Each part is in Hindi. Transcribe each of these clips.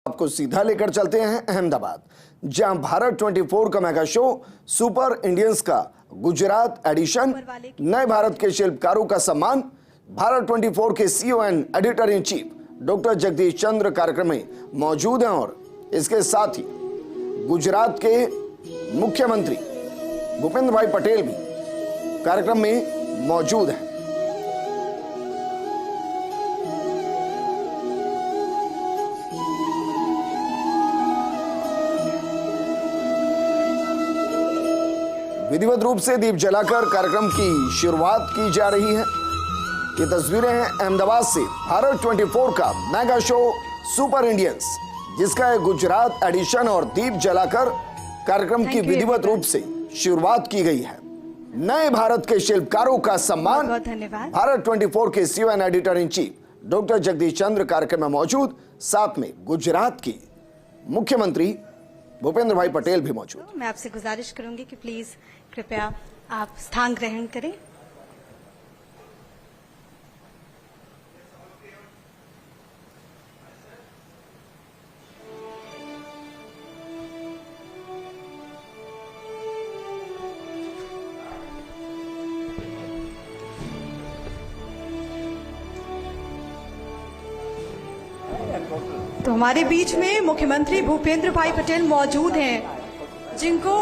आपको सीधा लेकर चलते हैं अहमदाबाद, जहां भारत 24 का मेगा शो सुपर इंडियंस का गुजरात एडिशन, नए भारत के शिल्पकारों का सम्मान, भारत 24 के CEO and editor in chief doctor Jagdish Chandra कार्यक्रम में मौजूद हैं और इसके साथ ही गुजरात के मुख्यमंत्री भूपेंद्र भाई पटेल भी कार्यक्रम में मौजूद हैं। विधिवत रूप से दीप जलाकर कार्यक्रम की शुरुआत की जा रही है। ये तस्वीरें हैं अहमदाबाद से भारत 24 का मेगा शो सुपर इंडियंस, जिसका गुजरात एडिशन और दीप जलाकर कार्यक्रम की विधिवत रूप से शुरुआत की गई है। नए भारत के शिल्पकारों का सम्मान, भारत 24 के CEO and editor in chief doctor Jagdish Chandra कार्यक्रम में मौजूद, साथ में गुजरात की मुख्यमंत्री भूपेंद्र भाई पटेल भी मौजूद। मैं आपसे गुजारिश करूंगी कि प्लीज कृपया आप स्थान ग्रहण करें। तो हमारे बीच में मुख्यमंत्री भूपेंद्र भाई पटेल मौजूद हैं, जिनको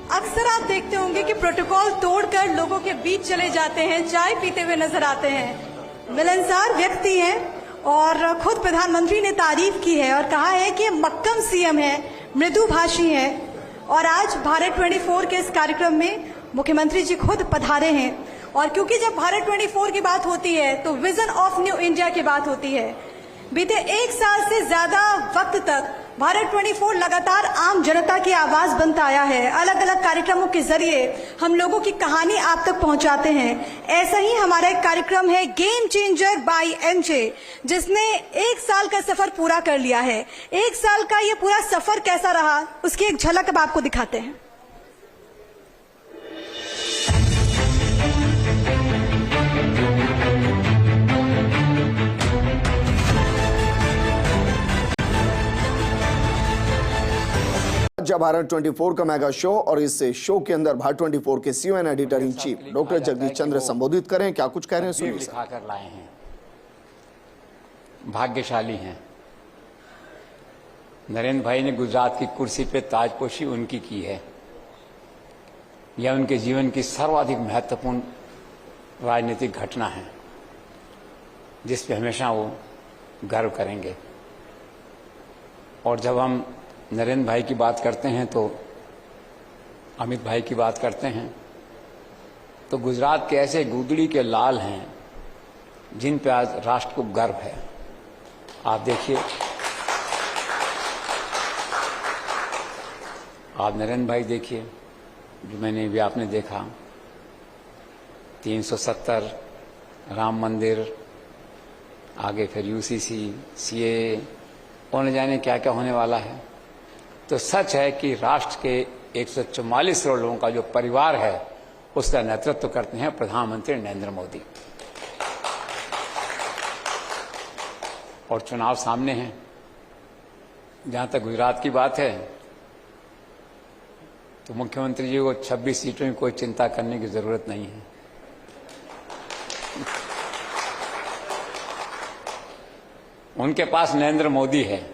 अक्सर आप देखते होंगे कि प्रोटोकॉल तोड़कर लोगों के बीच चले जाते हैं, चाय पीते हुए नजर आते हैं। मिलनसार व्यक्ति हैं और खुद प्रधानमंत्री ने तारीफ की है और कहा है कि मक्कम सीएम है, मृदुभाषी है। और आज भारत 24 के इस कार्यक्रम में मुख्यमंत्री जी खुद पधारे हैं। और क्योंकि जब भारत 24 की बात होती है तो विजन ऑफ न्यू इंडिया की बात होती है। बीते एक साल से ज्यादा वक्त तक भारत 24 लगातार आम जनता की आवाज बनता आया है। अलग अलग कार्यक्रमों के जरिए हम लोगों की कहानी आप तक पहुंचाते हैं। ऐसा ही हमारा एक कार्यक्रम है गेम चेंजर बाय एमजे, जिसने एक साल का सफर पूरा कर लिया है। एक साल का ये पूरा सफर कैसा रहा, उसकी एक झलक अब आपको दिखाते हैं। जब भारत 24 का मेगा शो और इस शो के अंदर भारत 24 के CEO and editor in chief doctor Jagdish Chandra संबोधित करें, क्या कुछ कह रहे हैं सुनिए। दिखाकर लाए हैं, भाग्यशाली हैं। नरेंद्र भाई ने गुजरात की कुर्सी पे ताजपोशी उनकी की है। यह उनके जीवन की सर्वाधिक महत्वपूर्ण राजनीतिक घटना है, जिस पे हमेशा वो गर्व करेंगे। और जब हम नरेंद्र भाई की बात करते हैं तो अमित भाई की बात करते हैं तो गुजरात के ऐसे गुदड़ी के लाल हैं जिन पे आज राष्ट्र को गर्व है। आप देखिए, आप नरेंद्र भाई देखिए, जो मैंने भी आपने देखा 370 राम मंदिर, आगे फिर यूसीसी, सीए और न जाने क्या क्या होने वाला है। तो सच है कि राष्ट्र के 144 करोड़ लोगों का जो परिवार है उसका नेतृत्व करते हैं प्रधानमंत्री नरेंद्र मोदी। और चुनाव सामने हैं। जहां तक गुजरात की बात है तो मुख्यमंत्री जी को 26 सीटों की कोई चिंता करने की जरूरत नहीं है। उनके पास नरेंद्र मोदी है।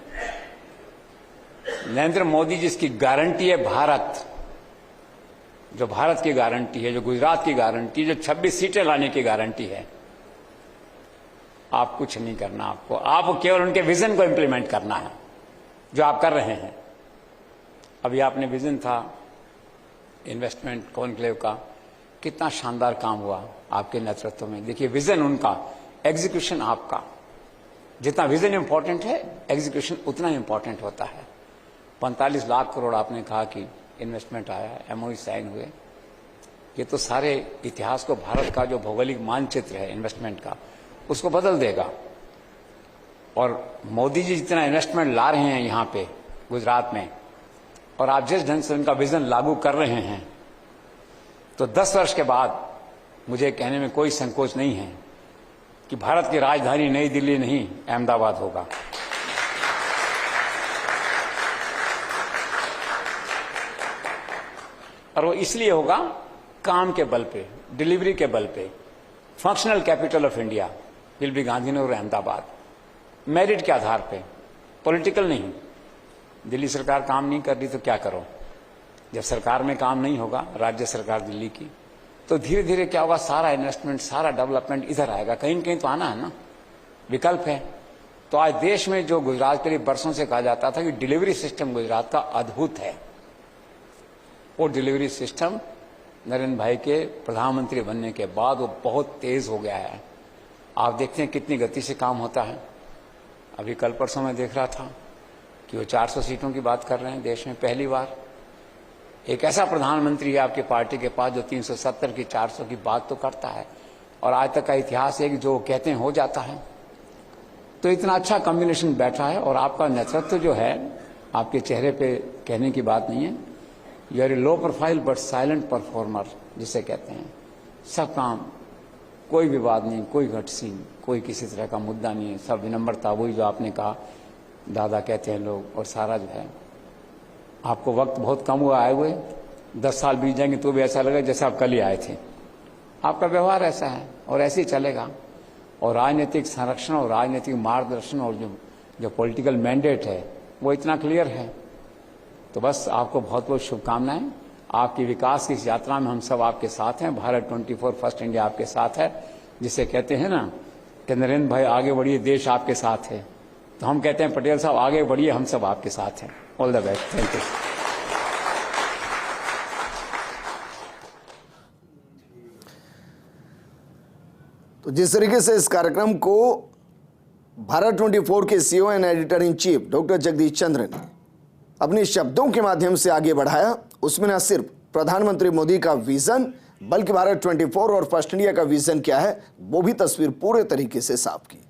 नरेंद्र मोदी जिसकी गारंटी है भारत, जो भारत की गारंटी है, जो गुजरात की गारंटी, जो 26 सीटें लाने की गारंटी है। आप कुछ नहीं करना, आपको केवल उनके विजन को इंप्लीमेंट करना है, जो आप कर रहे हैं। अभी आपने विजन था इन्वेस्टमेंट कॉन्क्लेव का, कितना शानदार काम हुआ आपके नेतृत्व में। देखिए, विजन उनका, एग्जीक्यूशन आपका। जितना विजन इंपॉर्टेंट है, एग्जीक्यूशन उतना इंपॉर्टेंट होता है। 45 लाख करोड़ आपने कहा कि इन्वेस्टमेंट आया है, एमओयू साइन हुए। ये तो सारे इतिहास को, भारत का जो भौगोलिक मानचित्र है इन्वेस्टमेंट का, उसको बदल देगा। और मोदी जी जितना इन्वेस्टमेंट ला रहे हैं यहाँ पे गुजरात में, और आप जिस ढंग से उनका विजन लागू कर रहे हैं, तो 10 वर्ष के बाद मुझे कहने में कोई संकोच नहीं है कि भारत की राजधानी नई दिल्ली नहीं, अहमदाबाद होगा। और वो इसलिए होगा काम के बल पे, डिलीवरी के बल पे। Functional capital of India will be Gandhinagar Ahmedabad, merit के आधार पे, पॉलिटिकल नहीं। दिल्ली सरकार काम नहीं कर रही तो क्या करो? जब सरकार में काम नहीं होगा, राज्य सरकार दिल्ली की, तो धीरे धीरे क्या होगा, सारा इन्वेस्टमेंट, सारा डेवलपमेंट इधर आएगा। कहीं न कहीं तो आना है ना, विकल्प है। तो आज देश में जो गुजरात के लिए बरसों से कहा जाता था कि डिलीवरी सिस्टम गुजरात का अद्भुत है, वो डिलीवरी सिस्टम नरेंद्र भाई के प्रधानमंत्री बनने के बाद वो बहुत तेज हो गया है। आप देखते हैं कितनी गति से काम होता है। अभी कल परसों मैं देख रहा था कि वो 400 सीटों की बात कर रहे हैं देश में। पहली बार एक ऐसा प्रधानमंत्री है आपकी पार्टी के पास जो 370 की 400 की बात तो करता है, और आज तक का इतिहास है कि जो कहते हैं हो जाता है। तो इतना अच्छा कॉम्बिनेशन बैठा है, और आपका नेतृत्व जो है, आपके चेहरे पे कहने की बात नहीं है, you are a low profile but silent performer जिसे कहते हैं। सब काम, कोई विवाद नहीं, कोई घटसीन, कोई किसी तरह का मुद्दा नहीं है, सब विनम्रता, वही जो आपने कहा दादा कहते हैं लोग, और सारा जो है। आपको वक्त बहुत कम हुआ आए हुए, 10 साल बीत जाएंगे तो भी ऐसा लगेगा जैसे आप कल ही आए थे। आपका व्यवहार ऐसा है और ऐसे ही चलेगा। और राजनीतिक संरक्षण और राजनीतिक मार्गदर्शन और जो पॉलिटिकल मैंडेट है वो इतना क्लियर है। तो बस आपको बहुत बहुत शुभकामनाएं। आपकी विकास की इस यात्रा में हम सब आपके साथ हैं। भारत 24 फर्स्ट इंडिया आपके साथ है, जिसे कहते हैं ना कि नरेंद्र भाई आगे बढ़िए, देश आपके साथ है। तो हम कहते हैं पटेल साहब आगे बढ़िए, हम सब आपके साथ हैं। All the best, thank you. तो जिस तरीके से इस कार्यक्रम को भारत 24 के CEO and editor in chief doctor Jagdish Chandra ने अपने शब्दों के माध्यम से आगे बढ़ाया, उसमें न सिर्फ प्रधानमंत्री मोदी का विजन बल्कि भारत 24 और फर्स्ट इंडिया का विजन क्या है वो भी तस्वीर पूरे तरीके से साफ की।